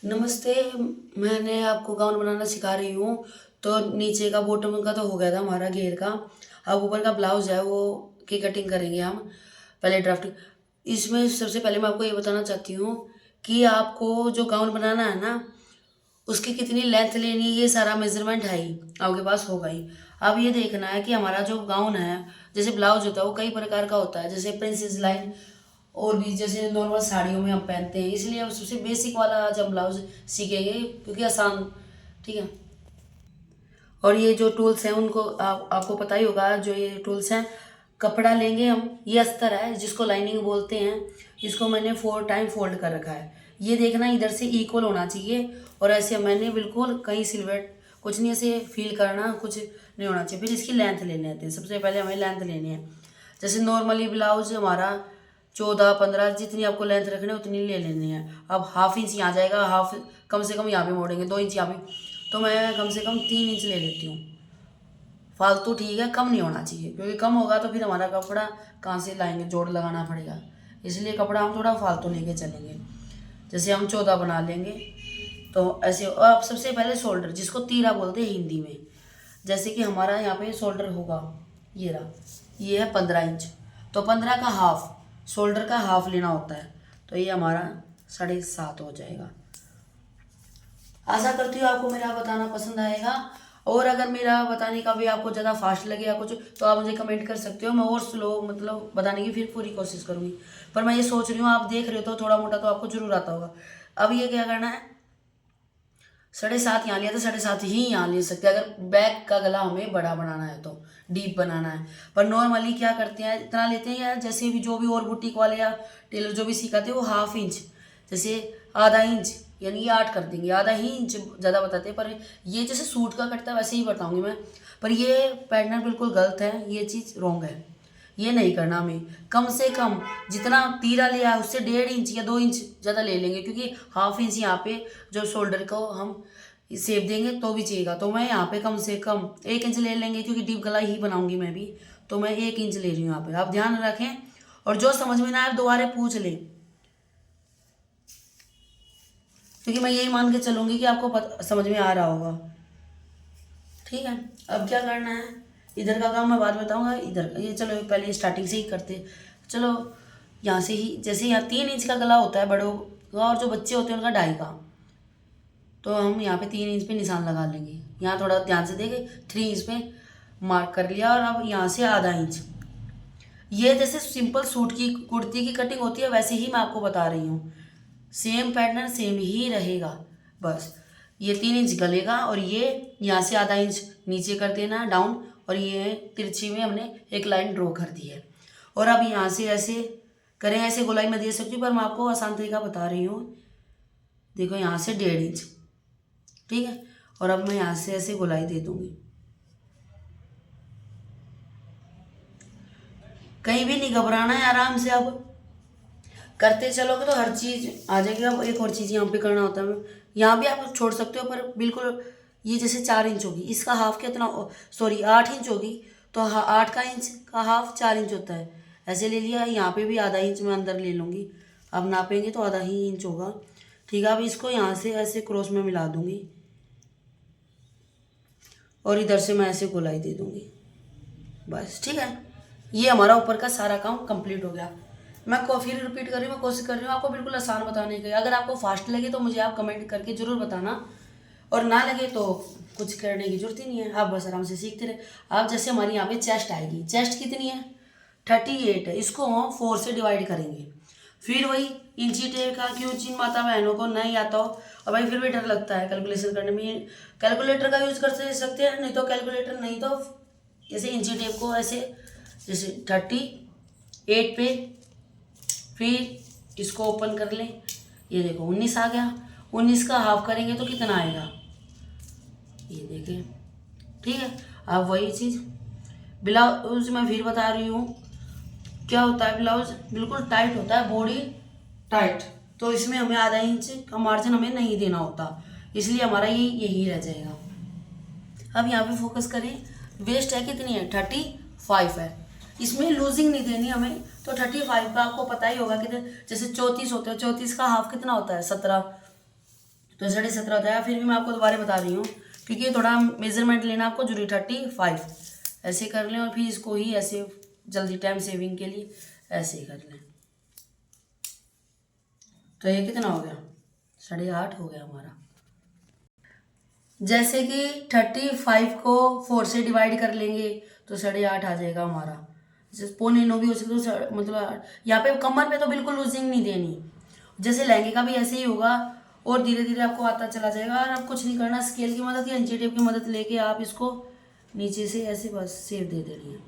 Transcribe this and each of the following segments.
नमस्ते। मैंने आपको गाउन बनाना सिखा रही हूँ। तो नीचे का बॉटम का तो हो गया था हमारा घेर का। अब ऊपर का ब्लाउज है वो की कटिंग करेंगे हम। पहले ड्राफ्ट इसमें सबसे पहले मैं आपको ये बताना चाहती हूँ कि आपको जो गाउन बनाना है ना, उसकी कितनी लेंथ लेनी है, ये सारा मेजरमेंट है ही आपके पास होगा ही। अब ये देखना है कि हमारा जो गाउन है, जैसे ब्लाउज होता है वो कई प्रकार का होता है, जैसे प्रिंसेस लाइन और भी जैसे नॉर्मल साड़ियों में हम पहनते हैं, इसलिए हम सबसे बेसिक वाला आज हम ब्लाउज सीखेंगे क्योंकि आसान। ठीक है। और ये जो टूल्स हैं उनको आपको पता ही होगा। जो ये टूल्स हैं, कपड़ा लेंगे हम, ये अस्तर है जिसको लाइनिंग बोलते हैं। इसको मैंने 4 टाइम फोल्ड कर रखा है। ये देखना इधर से इक्वल होना चाहिए, और ऐसे मैंने बिल्कुल कहीं सिलवट कुछ नहीं, ऐसे फील करना कुछ नहीं होना चाहिए। फिर इसकी लेंथ ले लेते हैं। सबसे पहले हमें लेंथ लेनी है। जैसे नॉर्मली ब्लाउज हमारा 14-15 जितनी आपको लेंथ रखनी है उतनी ले लेनी है। अब हाफ इंच यहाँ जाएगा, हाफ कम से कम यहाँ पे मोड़ेंगे, 2 इंच यहाँ पे, तो मैं कम से कम 3 इंच ले लेती हूँ। फालतू ठीक है, कम नहीं होना चाहिए, क्योंकि कम होगा तो फिर हमारा कपड़ा कहाँ से लाएंगे, जोड़ लगाना पड़ेगा। इसलिए कपड़ा हम थोड़ा फालतू लेके चलेंगे। जैसे हम 14 बना लेंगे तो ऐसे। और आप सबसे पहले शोल्डर, जिसको तीरा बोलते हैं हिंदी में, जैसे कि हमारा यहाँ पे शोल्डर होगा, ये रहा, ये है 15 इंच। तो 15 का हाफ, शोल्डर का हाफ लेना होता है, तो ये हमारा 7.5 हो जाएगा। आशा करती हूँ आपको मेरा बताना पसंद आएगा। और अगर मेरा बताने का भी आपको ज़्यादा फास्ट लगे या कुछ, तो आप मुझे कमेंट कर सकते हो। मैं और स्लो मतलब बताने की फिर पूरी कोशिश करूँगी। पर मैं ये सोच रही हूँ, आप देख रहे हो तो थोड़ा मोटा तो आपको जरूर आता होगा। अब ये क्या करना है, 7.5 यहाँ लिया तो 7.5 ही यहाँ ले सकते हैं, अगर बैक का गला हमें बड़ा बनाना है तो, डीप बनाना है। पर नॉर्मली क्या करते हैं, इतना लेते हैं, या जैसे भी जो भी और बुटीक वाले या टेलर जो भी सिखाते हैं वो हाफ इंच, जैसे आधा इंच, यानी ये 8 कर देंगे, आधा ही इंच ज़्यादा बताते हैं। पर ये जैसे सूट का कटता है वैसे ही बताऊंगी मैं। पर ये पैटर्न बिल्कुल गलत है, ये चीज़ रॉन्ग है, ये नहीं करना हमें। कम से कम जितना तीरा लिया है उससे 1.5 इंच या 2 इंच ज़्यादा ले लेंगे, क्योंकि हाफ इंच यहाँ पे जो शोल्डर को हम सेप देंगे तो भी चाहिएगा। तो मैं यहाँ पे कम से कम 1 इंच ले लेंगे, क्योंकि डीप गला ही बनाऊंगी मैं भी। तो मैं 1 इंच ले रही हूँ यहाँ पे, आप ध्यान रखें। और जो समझ में ना आए दोबारा पूछ लें, क्योंकि मैं यही मान के चलूँगी कि आपको समझ में आ रहा होगा। ठीक है। अब क्या करना है, इधर का काम मैं बाद में बताऊंगा। इधर का ये चलो पहले स्टार्टिंग से ही करते। चलो यहाँ से ही, जैसे यहाँ 3 इंच का गला होता है बड़ों का, और जो बच्चे होते हैं उनका 2.5 का। तो हम यहाँ पे 3 इंच पे निशान लगा लेंगे। यहाँ थोड़ा ध्यान से देखे, 3 इंच पे मार्क कर लिया। और अब यहाँ से आधा इंच, ये जैसे सिंपल सूट की कुर्ती की कटिंग होती है वैसे ही मैं आपको बता रही हूँ। सेम पैटर्न सेम ही रहेगा। बस ये 3 इंच गलेगा, और ये यहाँ से आधा इंच नीचे कर देना डाउन, और ये तिरछी में हमने एक लाइन ड्रॉ कर दी है। और अब यहाँ से ऐसे करें, ऐसे गोलाई में दे सकती हूँ, पर मैं आपको आसान तरीका बता रही हूँ। देखो यहाँ से 1.5 इंच, ठीक है। और अब मैं यहाँ से ऐसे गोलाई दे दूँगी, कहीं भी नहीं घबराना है, आराम से अब करते चलोगे तो हर चीज़ आ जाएगी। अब एक और चीज़ यहाँ पे करना होता है, यहाँ भी आप छोड़ सकते हो, पर बिल्कुल ये जैसे 4 इंच होगी, इसका हाफ कितना, सॉरी 8 इंच होगी, तो 8 का इंच का हाफ 4 इंच होता है। ऐसे ले लिया, यहाँ पे भी आधा इंच मैं अंदर ले लूँगी। अब नापेंगे तो आधा ही इंच होगा। ठीक है। अब इसको यहाँ से ऐसे क्रॉस में मिला दूँगी, और इधर से मैं ऐसे गोलाई दे दूँगी। बस ठीक है। ये हमारा ऊपर का सारा काम कंप्लीट हो गया। मैं को फिर रिपीट कर रही हूँ, मैं कोशिश कर रही हूँ आपको बिल्कुल आसान बताने की। अगर आपको फास्ट लगे तो मुझे आप कमेंट करके ज़रूर बताना, और ना लगे तो कुछ करने की जरूरत ही नहीं है, आप बस आराम से सीखते रहे। आप जैसे हमारी यहाँ पे चेस्ट आएगी, चेस्ट कितनी है, 38 है, इसको हम 4 से डिवाइड करेंगे। फिर वही इंची टेप का, क्यों जिन माता बहनों को नहीं आता हो और भाई फिर भी डर लगता है कैलकुलेशन करने में, कैलकुलेटर का यूज़ कर सकते हैं, नहीं तो कैलकुलेटर नहीं तो ऐसे इंची टेप को ऐसे, जैसे 38 पे, फिर इसको ओपन कर लें। ये देखो 19 आ गया। 19 का हाफ करेंगे तो कितना आएगा, ये देखें। ठीक है। अब वही चीज़ ब्लाउज मैं फिर बता रही हूँ, क्या होता है ब्लाउज बिल्कुल टाइट होता है, बॉडी टाइट, तो इसमें हमें आधा इंच का मार्जिन हमें नहीं देना होता, इसलिए हमारा ये यही रह जाएगा। अब यहाँ पे फोकस करें, वेस्ट है कितनी है, 35 है, इसमें लूजिंग नहीं देनी हमें। तो 35 का आपको पता ही होगा कि जैसे 34 होते हैं, 34 का हाफ कितना होता है, 17। तो 17.5 होता है। फिर भी मैं आपको दोबारा बता रही हूँ क्योंकि थोड़ा मेजरमेंट लेना आपको जरूरी। 35 ऐसे कर लें और फिर इसको ही ऐसे जल्दी टाइम सेविंग के लिए ऐसे ही कर लें। तो ये कितना हो गया? 8.5 हो गया हमारा। जैसे कि 35 को 4 से डिवाइड कर लेंगे तो 8.5 आ जाएगा हमारा। जैसे 8.25 भी हो सकता है, तो मतलब यहाँ पे कमर पे तो बिल्कुल लूजिंग नहीं देनी। जैसे लहंगे का भी ऐसे ही होगा और धीरे धीरे आपको आता चला जाएगा। और आप कुछ नहीं करना, स्केल की मदद या इंची टेप की मदद लेके आप इसको नीचे से ऐसे बस शेप दे देनी है।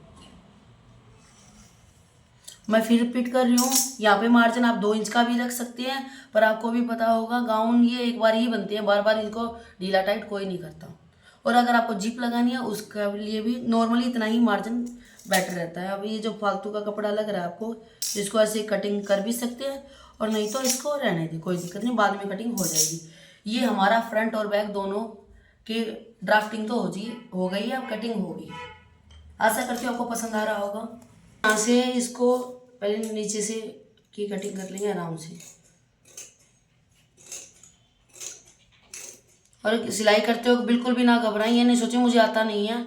मैं फिर रिपीट कर रही हूँ, यहाँ पे मार्जिन आप 2 इंच का भी रख सकते हैं, पर आपको भी पता होगा गाउन ये एक बार ही बनते हैं, बार बार इनको ढीला टाइट कोई नहीं करता। और अगर आपको जिप लगानी है उसका लिए भी नॉर्मली इतना ही मार्जिन बेटर रहता है। अब ये जो फालतू का कपड़ा लग रहा है आपको, इसको ऐसे कटिंग कर भी सकते हैं और नहीं तो इसको रहने दें, कोई दिक्कत नहीं, बाद में कटिंग हो जाएगी। ये हमारा फ्रंट और बैक दोनों की ड्राफ्टिंग तो हो गई है, अब कटिंग होगी। आशा करती हूँ आपको पसंद आ रहा होगा। यहाँ से इसको पहले नीचे से की कटिंग कर लेंगे आराम से। और सिलाई करते हो बिल्कुल भी ना घबराएं, ये नहीं सोचें मुझे आता नहीं है,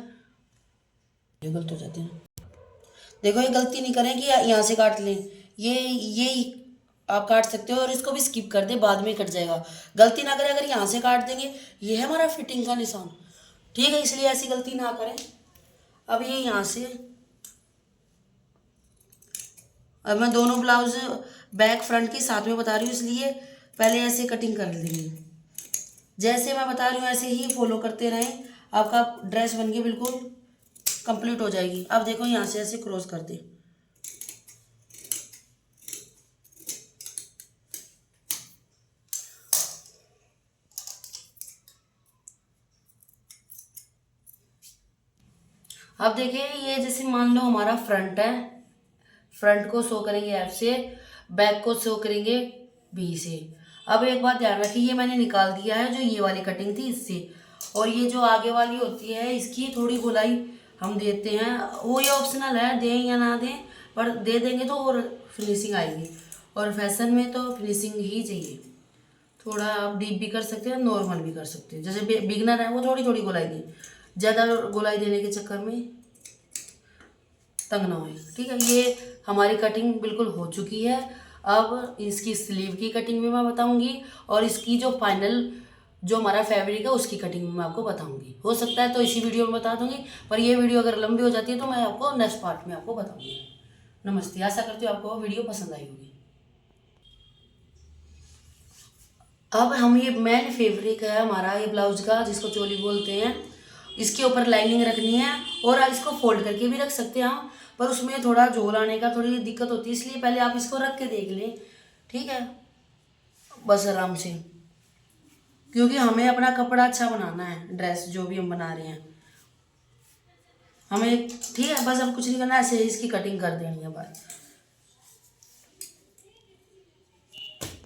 ये गलत हो जाते हैं। देखो ये गलती नहीं करें कि यहाँ से काट लें, ये आप काट सकते हो और इसको भी स्किप कर दे, बाद में कट जाएगा। गलती ना करें, अगर यहाँ से काट देंगे ये है हमारा फिटिंग का निशान, ठीक है, इसलिए ऐसी गलती ना करें। अब ये यहाँ से, अब मैं दोनों ब्लाउज बैक फ्रंट की साथ में बता रही हूँ, इसलिए पहले ऐसे कटिंग कर लेंगे। जैसे मैं बता रही हूँ ऐसे ही फॉलो करते रहें, आपका ड्रेस बन के बिल्कुल कंप्लीट हो जाएगी। अब देखो यहाँ से ऐसे क्रॉस कर दे। अब देखिए ये जैसे मान लो हमारा फ्रंट है, फ्रंट को शो करेंगे एफ से, बैक को शो करेंगे बी से। अब एक बात ध्यान रखिए, ये मैंने निकाल दिया है जो ये वाली कटिंग थी इससे, और ये जो आगे वाली होती है इसकी थोड़ी गोलाई हम देते हैं, वो ये ऑप्शनल है, दें या ना दें, पर दे देंगे तो और फिनिशिंग आएगी। और फैशन में तो फिनिशिंग ही चाहिए। थोड़ा आप डीप भी कर सकते हैं, नॉर्मल भी कर सकते हैं। जैसे बिगनर है वो थोड़ी थोड़ी गोलाई दें, ज़्यादा गोलाई देने के चक्कर में तंग ना होए, ठीक है। ये हमारी कटिंग बिल्कुल हो चुकी है। अब इसकी स्लीव की कटिंग भी मैं बताऊंगी और इसकी जो फाइनल जो हमारा फैब्रिक है उसकी कटिंग भी मैं आपको बताऊंगी। हो सकता है तो इसी वीडियो में बता दूंगी, पर ये वीडियो अगर लंबी हो जाती है तो मैं आपको नेक्स्ट पार्ट में आपको बताऊंगी। नमस्ते, आशा करती हूँ आपको वीडियो पसंद आई होगी। अब हम ये मेन फैब्रिक है हमारा ये ब्लाउज का, जिसको चोली बोलते हैं, इसके ऊपर लाइनिंग रखनी है और इसको फोल्ड करके भी रख सकते हैं हम, पर उसमें थोड़ा झोल आने का थोड़ी दिक्कत होती है, इसलिए पहले आप इसको रख के देख लें, ठीक है, बस आराम से, क्योंकि हमें अपना कपड़ा अच्छा बनाना है। ड्रेस जो भी हम बना रहे हैं हमें, ठीक है, बस अब कुछ नहीं करना, ऐसे इसकी कटिंग कर देनी है बस।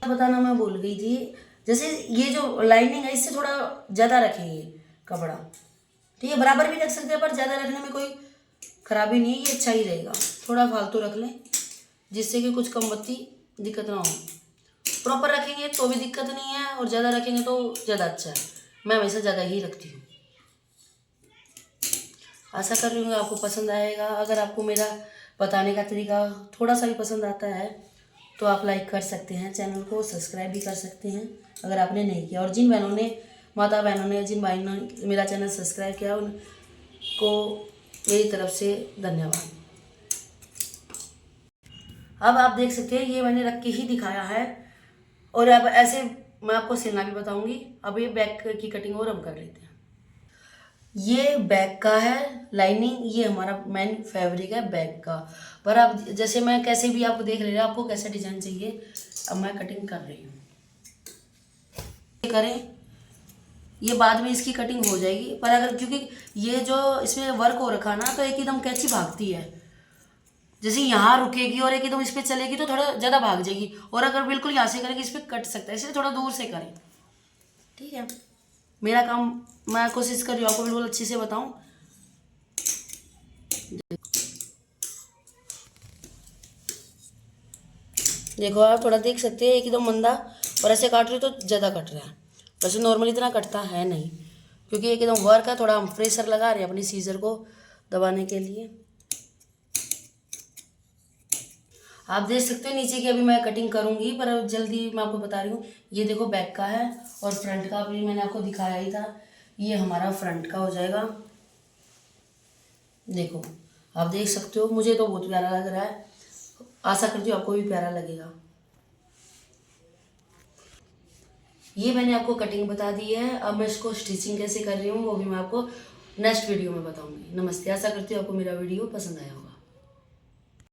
बताना मैं भूल गई थी, जैसे ये जो लाइनिंग है इससे थोड़ा ज़्यादा रखेंगे कपड़ा, ठीक है, बराबर भी रख सकते हैं पर ज़्यादा रखने में कोई खराबी नहीं है, ये अच्छा ही रहेगा। थोड़ा फालतू रख लें जिससे कि कुछ कम बत्ती दिक्कत ना हो। प्रॉपर रखेंगे तो भी दिक्कत नहीं है और ज़्यादा रखेंगे तो ज़्यादा अच्छा है, मैं हमेशा ज़्यादा ही रखती हूँ। आशा कर रही हूँ आपको पसंद आएगा। अगर आपको मेरा बताने का तरीका थोड़ा सा भी पसंद आता है तो आप लाइक कर सकते हैं, चैनल को सब्सक्राइब भी कर सकते हैं अगर आपने नहीं किया। और जिन बहनों ने, माता बहनों ने, जिन भाई ने मेरा चैनल सब्सक्राइब किया उनको मेरी तरफ से धन्यवाद। अब आप देख सकते हैं ये मैंने रख के ही दिखाया है, और अब ऐसे मैं आपको सिलना भी बताऊंगी। अब ये बैक की कटिंग और हम कर लेते हैं। ये बैक का है लाइनिंग, ये हमारा मेन फैब्रिक है बैक का। पर अब जैसे मैं कैसे भी आपको देख ले रहे हैं, आपको कैसा डिजाइन चाहिए, अब मैं कटिंग कर रही हूँ। करें ये बाद में इसकी कटिंग हो जाएगी, पर अगर क्योंकि ये जो इसमें वर्क हो रखा ना, तो एक एकदम कैची भागती है, जैसे यहाँ रुकेगी और एक एकदम इस पर चलेगी तो थोड़ा ज़्यादा भाग जाएगी, और अगर बिल्कुल यहाँ से करेंगे इस पर कट सकता है, इसलिए थोड़ा दूर से करें, ठीक है। मेरा काम मैं कोशिश कर रही हूँ आपको बिल्कुल अच्छे से बताऊँ। देखो आप थोड़ा देख सकते हैं एकदम मंदा, और ऐसे काट रही तो ज़्यादा कट रहा है, वैसे नॉर्मली इतना कटता है नहीं, क्योंकि एकदम वर्क है, थोड़ा हम प्रेशर लगा रहे हैं अपनी सीजर को दबाने के लिए। आप देख सकते हो नीचे की अभी मैं कटिंग करूंगी, पर अब जल्दी मैं आपको बता रही हूँ। ये देखो बैक का है और फ्रंट का अभी मैंने आपको दिखाया ही था। ये हमारा फ्रंट का हो जाएगा। देखो आप देख सकते हो, मुझे तो बहुत प्यारा लग रहा है, आशा करती हूँ आपको भी प्यारा लगेगा। ये मैंने आपको कटिंग बता दी है, अब मैं इसको स्टिचिंग कैसे कर रही हूँ वो भी मैं आपको नेक्स्ट वीडियो में बताऊंगी। नमस्ते, आशा करती हूँ आपको मेरा वीडियो पसंद आया होगा।